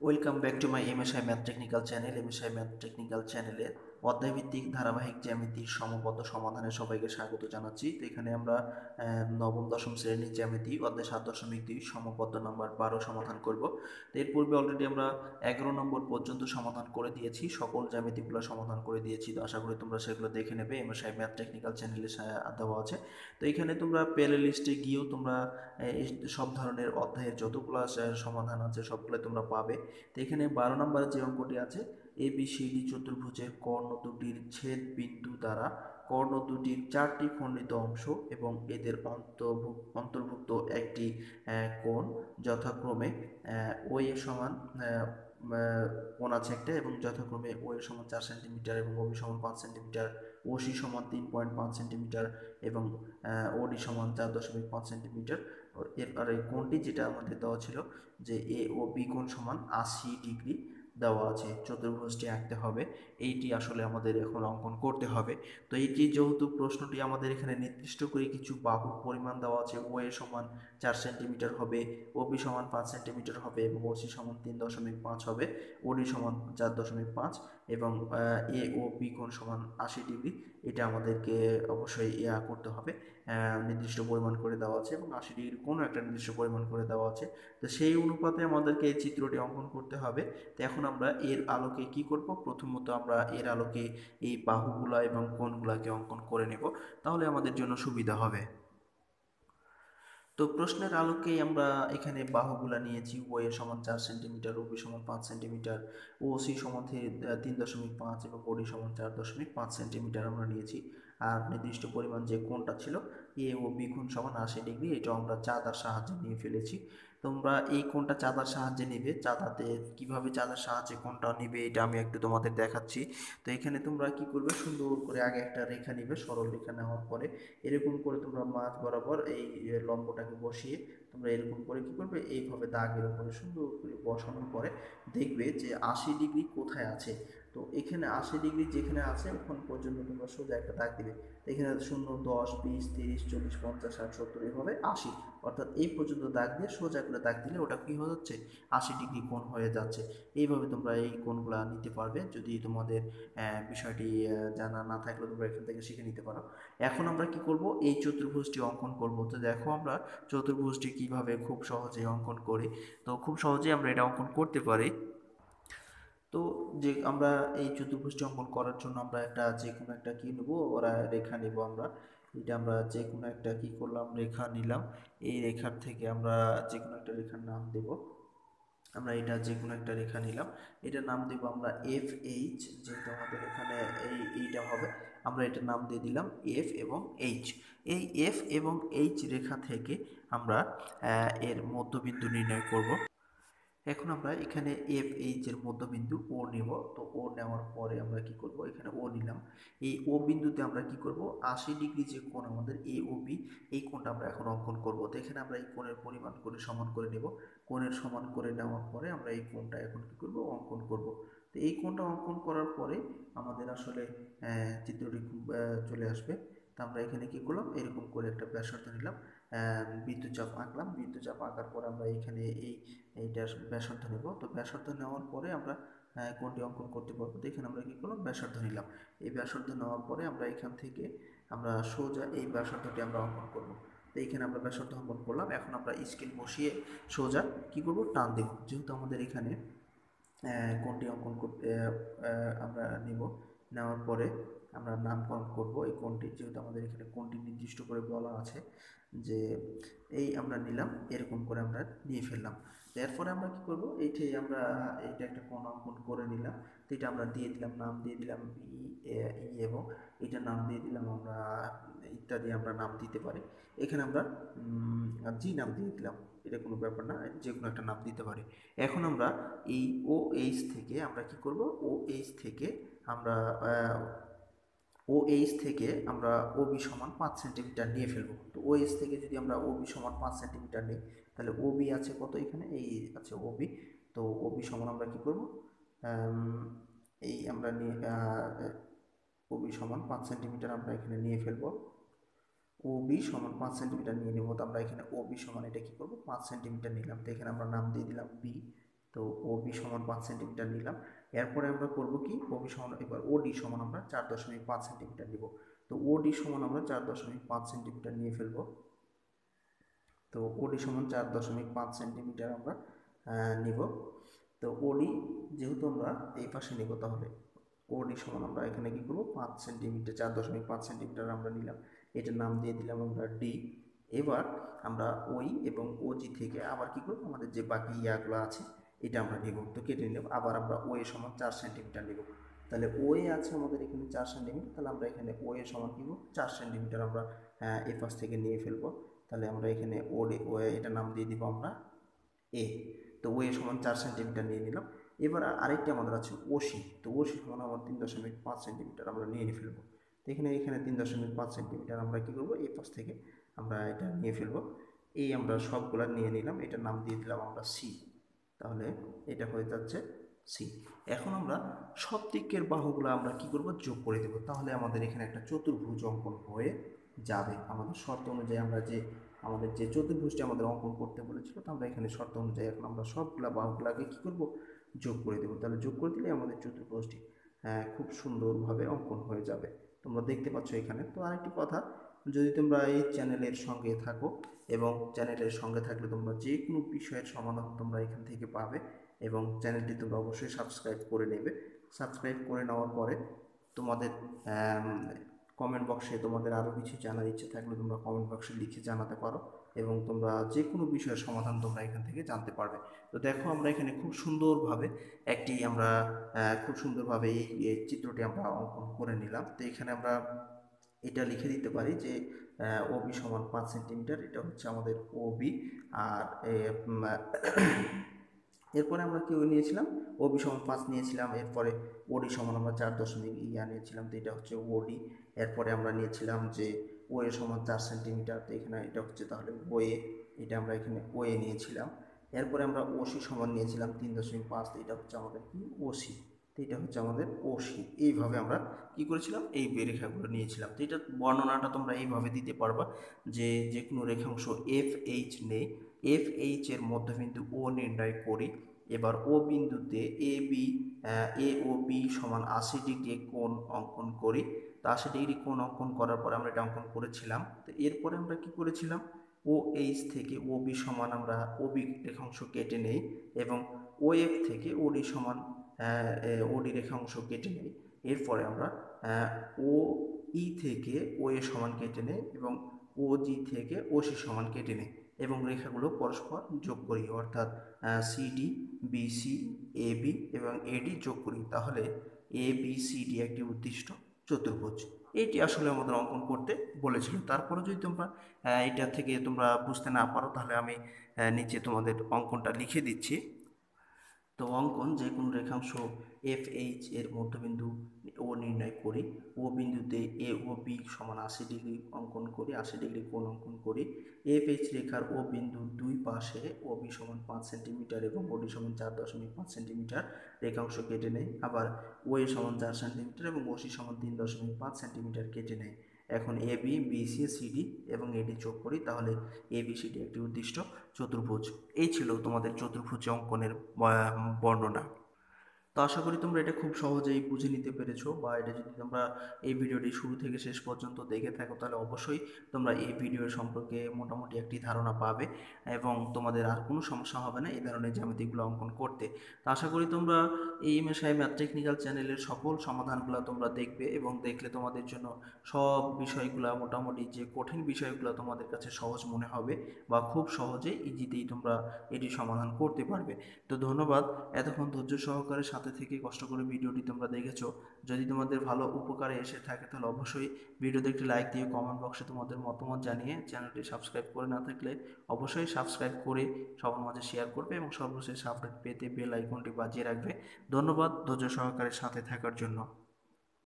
Welcome back to my MSI math technical channel. MSI math technical চ্যানেলের অধ্যায়ভিত্তিক ধারাবাহিক জ্যামিতির সমপদ্য সমাধানে সবাইকে স্বাগত জানাচ্ছি। তো এখানে আমরা নবম দশম শ্রেণীর জ্যামিতি অধ্যায় 7.2 সমপদ্য নাম্বার 12 সমাধান করব। তো এর পূর্বে অলরেডি আমরা 11 নম্বর পর্যন্ত সমাধান করে দিয়েছি, সকল জ্যামিতিগুলো সমাধান করে দিয়েছি। তো আশা করি তোমরা সেগুলো দেখে নেবে, এমএসআই ম্যাথ টেকনিক্যাল চ্যানেলে দেওয়া আছে। তো এখানে তোমরা প্লে লিস্টে গিয়েও তোমরা এই সব ধরনের অধ্যায়ের যতগুলো সমাধান আছে সবগুলো তোমরা পাবে। তো এখানে 12 নম্বরের যে অঙ্কটি আছে, এবিসিডি চতুর্ভুজের কর্ণ দুটির ছেদ বিন্দু দ্বারা কর্ণ দুটির 4টি খণ্ডিত অংশ এবং এদের অন্তর্ভুক্ত একটি কোণ যথাক্রমে ও এ সমান কোণ আছে একটা, এবং যথাক্রমে ও এ সমান 4 সেন্টিমিটার এবং ওবি সমান 5 সেন্টিমিটার, ওসি সমান 3.5 সেন্টিমিটার এবং ওডি সমান 4.5 সেন্টিমিটার। এর এই কোণটি যেটা আমাদের দেওয়া ছিল যে এ ও বি কোণ সমান 80 ডিগ্রি দেওয়া আছে, চতুর্ভুজটি আঁকতে হবে। এইটি আসলে আমাদের এখন অঙ্কন করতে হবে। তো এইটি যেহেতু প্রশ্নটি আমাদের এখানে নির্দিষ্ট করে কিছু বাহুর পরিমাণ দেওয়া আছে, ও এ সমান 4 সেন্টিমিটার হবে, ও বি সমান 5 সেন্টিমিটার হবে এবং ওসি সমান 3.5 হবে, ওডি সমান 4.5 এবং এ ও বি কোণ সমান 80 ডিগ্রি। এটা আমাদেরকে অবশ্যই করতে হবে। নির্দিষ্ট পরিমাণ করে দেওয়া আছে এবং 80 ডিগ্রি কোনো একটা নির্দিষ্ট পরিমাণ করে দেওয়া আছে। তো সেই অনুপাতে আমাদেরকে এই চিত্রটি অঙ্কন করতে হবে। তো এখন আমরা এর আলোকে কি করব, প্রথমত আমরা এর আলোকে এই বাহুগুলা এবং কোণগুলাকে অঙ্কন করে নেব, তাহলে আমাদের জন্য সুবিধা হবে। তো প্রশ্নের আলোকেই আমরা এখানে বাহুগুলা নিয়েছি। ও এ সমান 4 সেন্টিমিটার, ও বি সমান 5 সেন্টিমিটার, ও সি সমান 3.5 এবং ওডি সমান 4.5 সেন্টিমিটার আমরা নিয়েছি। আর নির্দিষ্ট পরিমাণ যে কোণটা ছিল এ ও বি কোণ সমান 80 ডিগ্রি, এটাও আমরা চাঁদার সাহায্যে নিয়ে ফেলেছি। তোমরা এই কোণটা চাঁদার সাহায্যে নিবে, চাঁদাতে কিভাবে চাঁদার সাহায্যে কোণটা নিবে এটা আমি একটু তোমাদের দেখাচ্ছি। তো এখানে তোমরা কি করবে, সুন্দর করে আগে একটা রেখা নিবে, সরল রেখা নেওয়ার পরে এরকম করে তোমরা মাঝ বরাবর এই লম্বটাকে বসিয়ে তোমরা এরকম করে কি করবে, এইভাবে দাগের উপরে সুন্দর করে বসানোর পরে দেখবে যে 80 ডিগ্রি কোথায় আছে। তো এখানে 80 ডিগ্রি যেখানে আছে ওখান পর্যন্ত তোমরা সোজা একটা দাগ দিবে। এখানে 0, 10, 20, 30, 40, 50, 60, 70 এভাবে 80, অর্থাৎ এই পর্যন্ত দাগ দিয়ে সোজা করে দাগ দিলে ওটা কি হয়ে যাচ্ছে, 80 ডিগ্রি কোণ হয়ে যাচ্ছে। এইভাবে তোমরা এই কোণগুলা নিতে পারবে। যদি তোমাদের বিষয়টি জানা না থাকলে তোমরা এখান থেকে শিখে নিতে পারো। এখন আমরা কি করব, এই চতুর্ভুজটি অঙ্কন করব। তো দেখো আমরা চতুর্ভুজটি কিভাবে খুব সহজে অঙ্কন করি। তো খুব সহজেই আমরা এটা অঙ্কন করতে পারি। তো যে আমরা এই চতুর্ভুজটি অঙ্কন করার জন্য আমরা একটা যে কোনো একটা কি নেব, ওরা রেখা নেব আমরা। এটা আমরা যে কোনো একটা কি করলাম, রেখা নিলাম। এই রেখার থেকে আমরা যে কোনো একটা রেখার নাম দেব। আমরা এটা যে কোনো একটা রেখা নিলাম, এটার নাম দেব আমরা এফ এইচ, যেহেতু আমাদের এখানে এইটা হবে, আমরা এটার নাম দিয়ে দিলাম এফ এবং এইচ। এই এফ এবং এইচ রেখা থেকে আমরা এর মধ্যবিন্দু নির্ণয় করব। এখন আমরা এখানে এফ এইচ এর মধ্যবিন্দু ও নেব। তো ও নেওয়ার পরে আমরা কি করব, এখানে ও নিলাম। এই ও বিন্দুতে আমরা কি করব, 80 ডিগ্রি যে কোণ আমাদের এ ও বি, এই কোণটা আমরা এখন অঙ্কন করব। তো এখানে আমরা এই কোণের পরিমাণ করে সমান করে নেব। কোণের সমান করে নেওয়ার পরে আমরা এই কোণটা এখন কি করব, অঙ্কন করব। তো এই কোণটা অঙ্কন করার পরে আমাদের আসলে চিত্রটি খুব চলে আসবে। তো আমরা এখানে কি করলাম, এরকম করে একটা ব্যাসার্ধ নিলাম, বৃত্তচাপ আঁকলাম। বৃত্তচাপ আঁকার পর আমরা এখানে এইটার ব্যাসার্ধ নেব। তো ব্যাসার্ধ নেওয়ার পরে আমরা কোণটি অঙ্কন করতে পারবো। তো এখানে আমরা কি করলাম, ব্যাসার্ধ নিলাম। এই ব্যাসার্ধ নেওয়ার পরে আমরা এখান থেকে আমরা সোজা এই ব্যাসার্ধটি আমরা অঙ্কন করব। তো এইখানে আমরা ব্যাসার্ধ অঙ্কন করলাম। এখন আমরা স্কেল বসিয়ে সোজা কি করব, টান দেব। যেহেতু আমাদের এখানে কোণটি অঙ্কন করতে আমরা নিব, নেওয়ার পরে আমরা নামকরণ করব এই কোণটি, যেহেতু আমাদের এখানে কোণটি নির্দিষ্ট করে বলা আছে যে এই আমরা নিলাম, এরকম করে আমরা নিয়ে ফেললাম। এরপরে আমরা কি করব, এইটাই আমরা এইটা একটা কোণ অঙ্কন করে নিলাম। তো এটা আমরা দিয়ে দিলাম, নাম দিয়ে দিলাম ই এবং এটার নাম দিয়ে দিলাম আমরা ইত্যাদি আমরা নাম দিতে পারি। এখানে আমরা জি নাম দিয়ে দিলাম, এটা কোনো ব্যাপার না, যে কোনো একটা নাম দিতে পারি। এখন আমরা এই ও এইচ থেকে আমরা কি করব, ও এইচ থেকে আমরা ও বি সমান 5 সেন্টিমিটার নিয়ে ফেলবো। তো ও এইচ থেকে যদি আমরা ও বি সমান 5 সেন্টিমিটার নিই, তাহলে ও বি আছে কত, এখানে এই আছে ও বি। তো ও বি সমান আমরা কি করব, এই আমরা নিয়ে ও বি সমান 5 সেন্টিমিটার আমরা এখানে নিয়ে ফেলবো। ও বি সমান 5 সেন্টিমিটার নিয়ে নেব। তো আমরা এখানে ও বি সমান এটা কি করব, 5 সেন্টিমিটার নিলাম। তো এখানে আমরা নাম দিয়ে দিলাম বি। তো ওবি সমান 5 সেন্টিমিটার নিলাম। এরপরে আমরা করব কি, ওবি সমান এবার ওডি সমান আমরা 4.5 সেন্টিমিটার নিব। তো ওডি সমান আমরা 4.5 সেন্টিমিটার নিয়ে ফেলবো। তো ওডি সমান 4.5 সেন্টিমিটার আমরা নিব। তো ওডি যেহেতু আমরা এই পাশে নিব, তাহলে ওডি সমান আমরা এখানে কি করবো 5 সেন্টিমিটার, 4.5 সেন্টিমিটার আমরা নিলাম, এটার নাম দিয়ে দিলাম আমরা ডি। এবার আমরা ওই এবং ওজি থেকে আবার কি করবো, আমাদের যে বাকি ইয়াগুলো আছে এটা আমরা নিব। তো কেটে নেব। আবার আমরা ও এ সমান 4 সেন্টিমিটার নিব। তাহলে ও এ আছে আমাদের এখানে 4 সেন্টিমিটার, তাহলে আমরা এখানে ও এ সমান কি 4 সেন্টিমিটার আমরা এই পাশ থেকে নিয়ে ফেলবো। তাহলে আমরা এখানে ও এটা নাম দিয়ে দিব আমরা এ। তো ও এ সমান 4 সেন্টিমিটার নিয়ে নিলাম। এবার আরেকটি আমাদের আছে ওসি। তো ওসি সমান আমার 3.5 সেন্টিমিটার আমরা নিয়ে ফেলবো। তো এখানে 3.5 সেন্টিমিটার আমরা কী করবো, এই পাশ থেকে আমরা এটা নিয়ে ফেলবো। এই আমরা সবগুলা নিয়ে নিলাম, এটার নাম দিয়ে দিলাম আমরা সি। তাহলে এটা হয়ে যাচ্ছে সি। এখন আমরা সব দিকের বাহুগুলো আমরা কি করব, যোগ করে দেব। তাহলে আমাদের এখানে একটা চতুর্ভুজ অঙ্কন হয়ে যাবে। আমাদের শর্ত অনুযায়ী আমরা আমাদের যে চতুর্ভুজটি আমাদের অঙ্কন করতে বলেছিল, তো আমরা এখানে শর্ত অনুযায়ী এখন আমরা সবগুলা বাহুগুলাকে কি করব, যোগ করে দেব। তাহলে যোগ করে দিলে আমাদের চতুর্ভুজটি খুব সুন্দরভাবে অঙ্কন হয়ে যাবে। তোমরা দেখতে পাচ্ছ এখানে। তো আরেকটি কথা, যদি তোমরা এই চ্যানেলের সঙ্গে থাকো এবং চ্যানেলের সঙ্গে থাকলে তোমরা যে কোনো বিষয়ের সমাধান তোমরা এখান থেকে পাবে, এবং চ্যানেলটি তোমরা অবশ্যই সাবস্ক্রাইব করে নেবে। সাবস্ক্রাইব করে নেওয়ার পরে তোমাদের কমেন্ট বক্সে তোমাদের আরও কিছু জানার ইচ্ছে থাকলে তোমরা কমেন্ট বক্সে লিখে জানাতে পারো, এবং তোমরা যে কোনো বিষয়ের সমাধান তোমরা এখান থেকে জানতে পারবে। তো দেখো আমরা এখানে খুব সুন্দরভাবে খুব সুন্দরভাবে এই চিত্রটি আমরা অঙ্কন করে নিলাম। তো এখানে আমরা এটা লিখে দিতে পারি যে ওবি সমান 5 সেন্টিমিটার, এটা হচ্ছে আমাদের ওবি। আর এরপরে আমরা কি নিয়েছিলাম, ওবি সমান 5 নিয়েছিলাম। এরপরে ওডি সমান আমরা 4 নিয়েছিলাম, তো এটা হচ্ছে ওডি। এরপরে আমরা নিয়েছিলাম যে ও এ সমান 4 সেন্টিমিটার, তো এখানে এটা হচ্ছে তাহলে ও এ, এটা আমরা এখানে ও এ নিয়েছিলাম। এরপরে আমরা ওসি সমান নিয়েছিলাম 3.5, তো এটা হচ্ছে আমাদের কি ওসি, তো এটা হচ্ছে আমাদের ওসি। এইভাবে আমরা কি করেছিলাম, এই রেখাগুলো নিয়েছিলাম। তো এটা বর্ণনাটা তোমরা এইভাবে দিতে পারবা যে যে কোনো রেখাংশ এফ এইচ নেই, এফ এইচ এর মধ্যবিন্দু ও নির্ণয় করি। এবার ও বিন্দুতে এ ও বি সমান 80 ডিগ্রি কোণ অঙ্কন করি। তো 80 ডিগ্রি কোণ অঙ্কন করার পরে আমরা এটা অঙ্কন করেছিলাম। তো এরপরে আমরা কি করেছিলাম, ও এইচ থেকে ও বি সমান আমরা ও বি রেখাংশ কেটে নেই, এবং ও এফ থেকে ওডি সমান ওডি রেখাংশ কেটে নেই। এরপরে আমরা ও ই থেকে ও এ সমান কেটে নেই, এবং ও জি থেকে ও সি সমান কেটে নেই, এবং রেখাগুলো পরস্পর যোগ করি, অর্থাৎ সিডি, বিসি, এবি এবং এডি যোগ করি। তাহলে এ বি সি ডি একটি উদ্দিষ্ট চতুর্ভুজ। এটি আসলে আমাদের অঙ্কন করতে বলেছিল। তারপরে যদি তোমরা এটা থেকে তোমরা বুঝতে না পারো, তাহলে আমি নিচে তোমাদের অঙ্কনটা লিখে দিচ্ছি। তো অঙ্কন যে কোনো রেখাংশ এফ এইচ এর মধ্যবিন্দু ও নির্ণয় করি। ও বিন্দুতে এ ও বি সমান 80 ডিগ্রি অঙ্কন করি, 80 ডিগ্রি কোণ অঙ্কন করি। এফ এইচ রেখার ও বিন্দুর দুই পাশে ও বি সমান 5 সেন্টিমিটার এবং ওডি সমান 4.5 সেন্টিমিটার রেখাংশ কেটে নেয়। আবার ও এ সমান 4 সেন্টিমিটার এবং ওসি সমান 3.5 সেন্টিমিটার কেটে নেয়। এখন এ বি, বিসি, সিডি এবং এডি যোগ করি, তাহলে এ বি সি ডি একটি উদ্দিষ্ট চতুর্ভুজ। এই ছিল তোমাদের চতুর্ভুজ অঙ্কনের বর্ণনা। তো আশা করি তোমরা এটা খুব সহজেই বুঝে নিতে পেরেছো, বা এটা যদি তোমরা এই ভিডিওটি শুরু থেকে শেষ পর্যন্ত দেখে থাকো, তাহলে অবশ্যই তোমরা এই ভিডিওর সম্পর্কে মোটামুটি একটি ধারণা পাবে, এবং তোমাদের আর কোনো সমস্যা হবে না এই ধরনের জ্যামিতিগুলো অঙ্কন করতে। তো আশা করি তোমরা এই এমএসআই ম্যাথ টেকনিক্যাল চ্যানেলের সকল সমাধানগুলো তোমরা দেখবে, এবং দেখলে তোমাদের জন্য সব বিষয়গুলো মোটামুটি যে কঠিন বিষয়গুলো তোমাদের কাছে সহজ মনে হবে, বা খুব সহজেই ইজিতেই তোমরা এটি সমাধান করতে পারবে। তো ধন্যবাদ এতক্ষণ ধৈর্য সহকারে সাথে থেকে কষ্ট করে ভিডিওটি তোমরা দেখেছো। যদি তোমাদের ভালো উপকারে এসে থাকে, তাহলে অবশ্যই ভিডিওতে একটি লাইক দিয়ে কমেন্ট বক্সে তোমাদের মতামত জানিয়ে চ্যানেলটি সাবস্ক্রাইব করে না থাকলে অবশ্যই সাবস্ক্রাইব করে সবার মাঝে শেয়ার করবে, এবং সর্বশেষ আপডেট পেতে বেল আইকনটি বাজিয়ে রাখবে। ধন্যবাদ ধৈর্য সহকারে সাথে থাকার জন্য।